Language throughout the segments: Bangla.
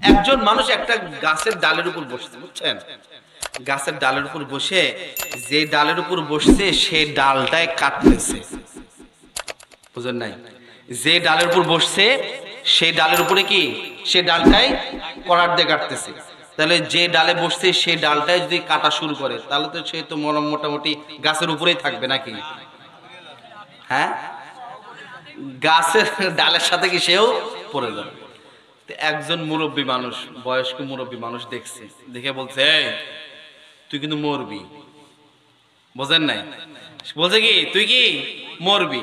একজন মানুষ একটা গাছের ডালের উপর বসছে, বুঝছেন? গাছের ডালের উপর বসে যে ডালের উপর বসছে সে ডালটাই কাটতেছে, বুঝেন নাই? যে ডালের উপর বসছে সেই ডালের উপরে কি সে ডালটাই করার দিয়ে কাটতেছে। তাহলে যে ডালে বসছে সেই ডালটাই যদি কাটা শুরু করে তাহলে তো সে তো মোটামুটি গাছের উপরেই থাকবে নাকি? হ্যাঁ, গাছের ডালের সাথে কি সেও পড়ে যাবে। একজন মুরব্বী মানুষ, বয়স্ক মুরব্বী মানুষ দেখছে, দেখে বলছে এই তুই কিন্তু মরবি, বোঝেন নাই? বলছে কি তুই কি মরবি।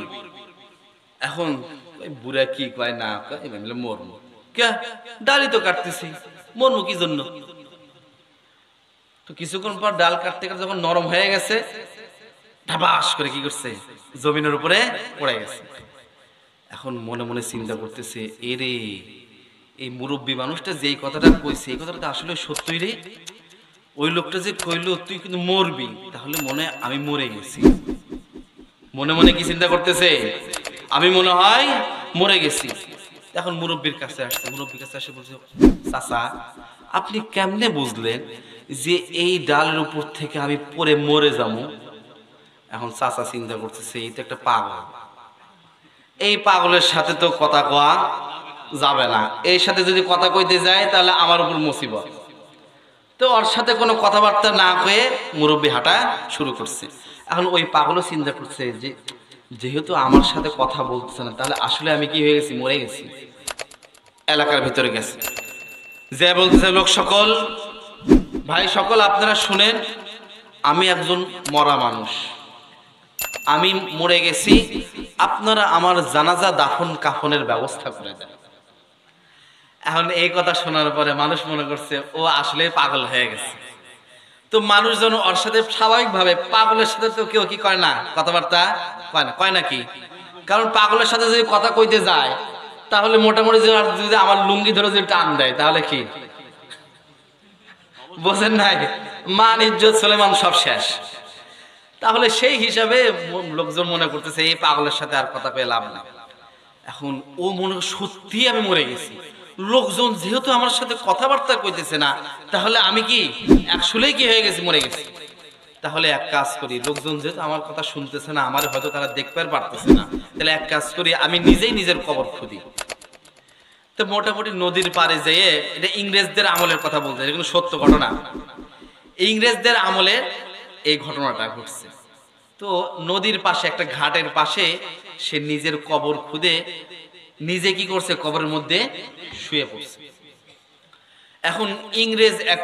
এখন বুড়া কি কয় না কয় মরবো কে, ডালই তো কাটতেছি, মরবো কি জন্য? তো কিছুক্ষণ পর ডাল কাটতে কাটতে যখন নরম হয়ে গেছে ঢাবাস করে কি করছে জমিনের উপরে পড়ে গেছে। এখন মনে মনে চিন্তা করতেছে এরে এই মুরব্বী মানুষটা যে কথাটা কইছে এই কথাটা আসলে সত্যই রে, ওই লোকটা যে কইলো তুই কিন্তু মরবি, তাহলে মনে আমি মরে গেছি। মনে মনে কি চিন্তা করতেছে, আমি মনে হয় মরে গেছি। এখন মুরব্বীর কাছে আসছে, মুরব্বীর কাছে আসে বলছে চাচা আপনি কেমনে বুঝলেন যে এই ডালের উপর থেকে আমি পড়ে মরে যাবো? এখন চাচা চিন্তা করতেছে এই তো একটা পাগল, এই পাগলের সাথে তো কথা কওয়া যাবে না, এর সাথে যদি কথা কইতে যায় তাহলে আমার উপর মুসিবত। তো ওর সাথে কোনো কথাবার্তা না কয়ে মুরব্বী হাঁটা শুরু করছে। এখন ওই পাগলও চিন্তা করছে যে যেহেতু আমার সাথে কথা বলতেছে না তাহলে আসলে আমি কি হয়ে গেছি, মরে গেছি। এলাকার ভিতরে গেছে, যে বলতেছে লোক সকল, ভাই সকল আপনারা শুনেন, আমি একজন মরা মানুষ, আমি মরে গেছি, আপনারা আমার জানাজা দাফন কাফনের ব্যবস্থা করে দেন। এখন এই কথা শোনার পরে মানুষ মনে করছে ও আসলে পাগল হয়ে গেছে। তো মানুষজন ওর সাথে স্বাভাবিকভাবে, পাগলের সাথে তো কেউ কি করে না কথাবার্তা কয় না, কয় নাকি? কারণ পাগলের সাথে যদি কথা কইতে যায় তাহলে মোটামুটি যদি আমার লুঙ্গি ধরে যদি টান দেয় তাহলে কি, বোঝেন নাই? মান ইজ্জত সুলেমান সব শেষ। তাহলে সেই হিসাবে লোকজন মনে করতেছে এই পাগলের সাথে আর কথা কয়ে লাভ না। এখন ও মনে সত্যি আমি মরে গেছি, লোকজন যেহেতু আমার সাথে কথাবার্তা কইতেছে না তাহলে আমি কি আসলেই কি হয়ে গেছি, মরে গেছি। তাহলে এক কাজ করি, লোকজন যেহেতু আমার কথা শুনতেছে না, আমার হয়তো তারা দেখতে পারতেছে না, তাহলে এক কাজ করি আমি নিজেই নিজের কবর খুঁদি। তো মোটামুটি নদীর পাড়ে যেয়ে, এটা ইংরেজদের আমলের কথা বলতে, এটা কিন্তু সত্য ঘটনা, ইংরেজদের আমলে এই ঘটনাটা ঘটছে। তো নদীর পাশে একটা ঘাটের পাশে সে নিজের কবর খুদে নিজে কি করছে, কবরের মধ্যে শুয়ে পড়ছে। এখন ইংরেজ এক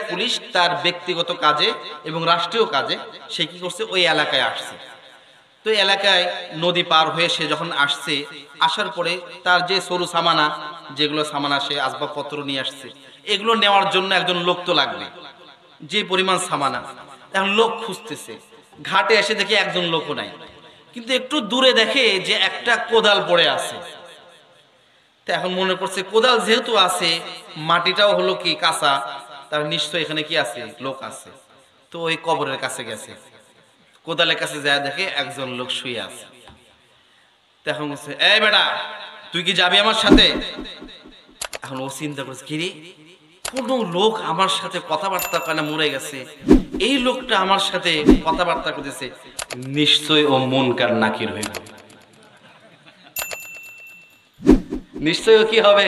পুলিশ তার ব্যক্তিগত কাজে এবং রাষ্ট্রীয় কাজে সে কি করছে, ওই এলাকায় আসছে। তো এলাকায় নদী পার হয়ে সে যখন আসছে, আসার পরে তার যে সরু সামানা, যেগুলো সামানা সে আসবাবপত্র নিয়ে আসছে, এগুলো নেওয়ার জন্য একজন লোক তো লাগবে, যে পরিমাণ সামানা। এখন লোক খুঁজতেছে, ঘাটে এসে দেখে একজন লোকও নাই, কিন্তু একটু দূরে দেখে যে একটা কোদাল পড়ে আছে। তো এখন মনে করছে কোদাল যেহেতু আছে, মাটিটাও হলো কি কাঁচা, তার নিশ্চয় এখানে কি আছে, লোক আছে। তো ওই কবরের কাছে গেছে, কোদালের কাছে যায় দেখে একজন লোক শুয়ে আছে। তখন বলছে এই বেটা তুই কি যাবি আমার সাথে? এখন ও চিন্তা করছে কি রে, কোন লোক আমার সাথে কথাবার্তা কেন, মরে গেছে, এই লোকটা আমার সাথে কথাবার্তা করতেছে, নিশ্চয় ও মুনকার নাকির হইব, নিশ্চয় ও কি হবে,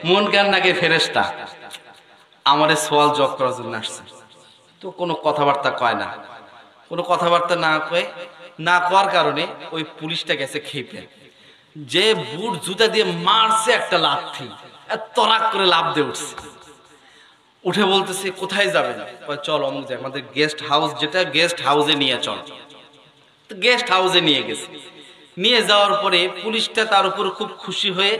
মুনকার নাকির ফেরেশতা, আমারে সওয়াল জবাব করার জন্য আসছে। তো কোনো কথাবার্তা কয় না, কোনো কথাবার্তা না কওয়ার কারণে ওই পুলিশটা গেছে খেপে, যে বুট জুতা দিয়ে মারছে একটা লাথি, তরাক করে লাফ দিয়ে উঠছে, উঠে বলতেছে কোথায় যাবেন? চল অমুক জায়গায়, আমাদের গেস্ট হাউস, যেটা গেস্ট হাউসে নিয়ে চল। গেস্ট হাউসে নিয়ে গেছে, নিয়ে যাওয়ার পরে পুলিশটা তার উপর খুব খুশি হয়ে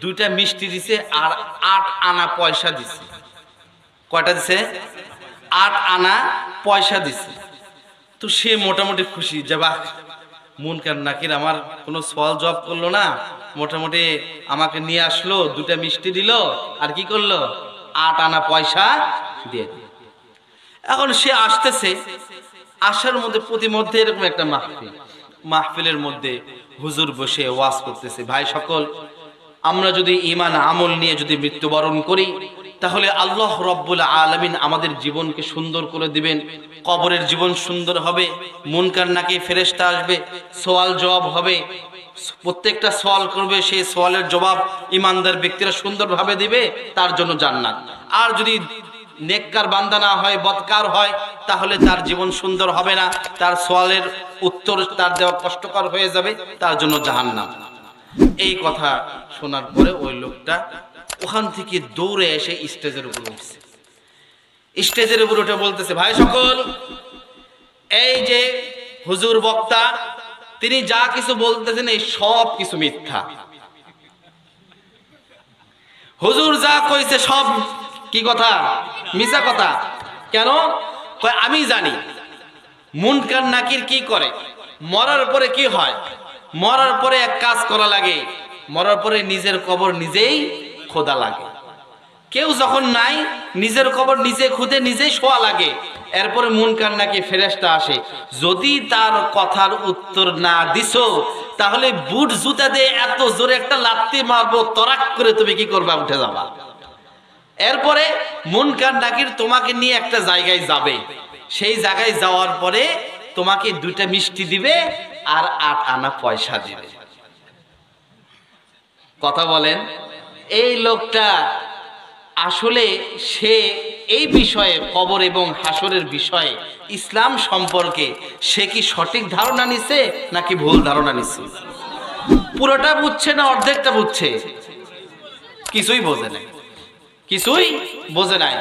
2টা মিষ্টি দিছে আর 8 আনা পয়সা দিছে। কয়টা দিছে? 8 আনা পয়সা দিছে। তো সে মোটামুটি খুশি যে বাহ, মুনকার নাকির আমার কোনো সওয়াল জবাব করলো না, মোটামুটি আমাকে নিয়ে আসলো, 2টা মিষ্টি দিল আর কি করলো, 8 আনা পয়সা দিয়ে দিল। এখন সে আসতেছে, আসার মধ্যে প্রতিমধ্যে এরকম একটা মাহফিলের মধ্যে হুজুর বসে ওয়াজ করতেছে, ভাই সকল আমরা যদি ঈমান আমল নিয়ে যদি মৃত্যুবরণ করি তাহলে আল্লাহ রাব্বুল আলামিন আমাদের জীবনকে সুন্দর করে দিবেন। কবরের জীবন সুন্দর হবে, মুনকার নাকির ফেরেশতা আসবে, সওয়াল জবাব হবে, প্রত্যেকটা সওয়াল করবে, সেই সওয়ালের জবাব ঈমানদার ব্যক্তিরা সুন্দরভাবে দিবে, তার জন্য জান্নাত। আর যদি নেককার বান্দা না হয়, বদকার হয়, তাহলে তার জীবন সুন্দর হবে না, তার সওয়ালের উত্তর তার দেওয়া কষ্টকর হয়ে যাবে, তার জন্য জাহান্নাম। এই কথা শোনার পরে ওই লোকটা ওখান থেকে দৌড়ে এসে স্টেজের উপর উঠছে। স্টেজের উপর উঠে বলতেছে, ভাই সকল, এই যে হুজুর বক্তা, তিনি যা কিছু বলতেছেন এই সব কিছু মিথ্যা। হুজুর যা কইছে সব কি কথা? মিছা কথা। কেন? আমি জানি মুনকার নাকির কি করে, মরার পরে কি হয়। মরার পরে এক কাজ করা লাগে, মরার পরে নিজের কবর নিজেই খোদা লাগে। কেউ যখন নাই, নিজের কবর নিজে খুদে নিজেই শোয়া লাগে। এরপরে মুনকার নাকির ফেরেশতা আসে, যদি তার কথার উত্তর না দিছো তাহলে বুট জুতা দিয়ে এত জোরে একটা লাথি মারবো, তরাক করে তুমি কি করবা? উঠে যাবা। এরপরে মুনকার নাকির তোমাকে নিয়ে একটা জায়গায় যাবে, সেই জায়গায় যাওয়ার পরে তোমাকে 2টা মিষ্টি দিবে আর 8 আনা পয়সা দিবে। কথা বলেন, এই লোকটা আসলে সে এই বিষয়ে, কবর এবং হাসরের বিষয়ে, ইসলাম সম্পর্কে সে কি সঠিক ধারণা নিছে নাকি ভুল ধারণা নিছে? পুরোটা বুঝছে না অর্ধেকটা বুঝছে? কিছুই বোঝে নাই, কিছুই বোঝে নাই।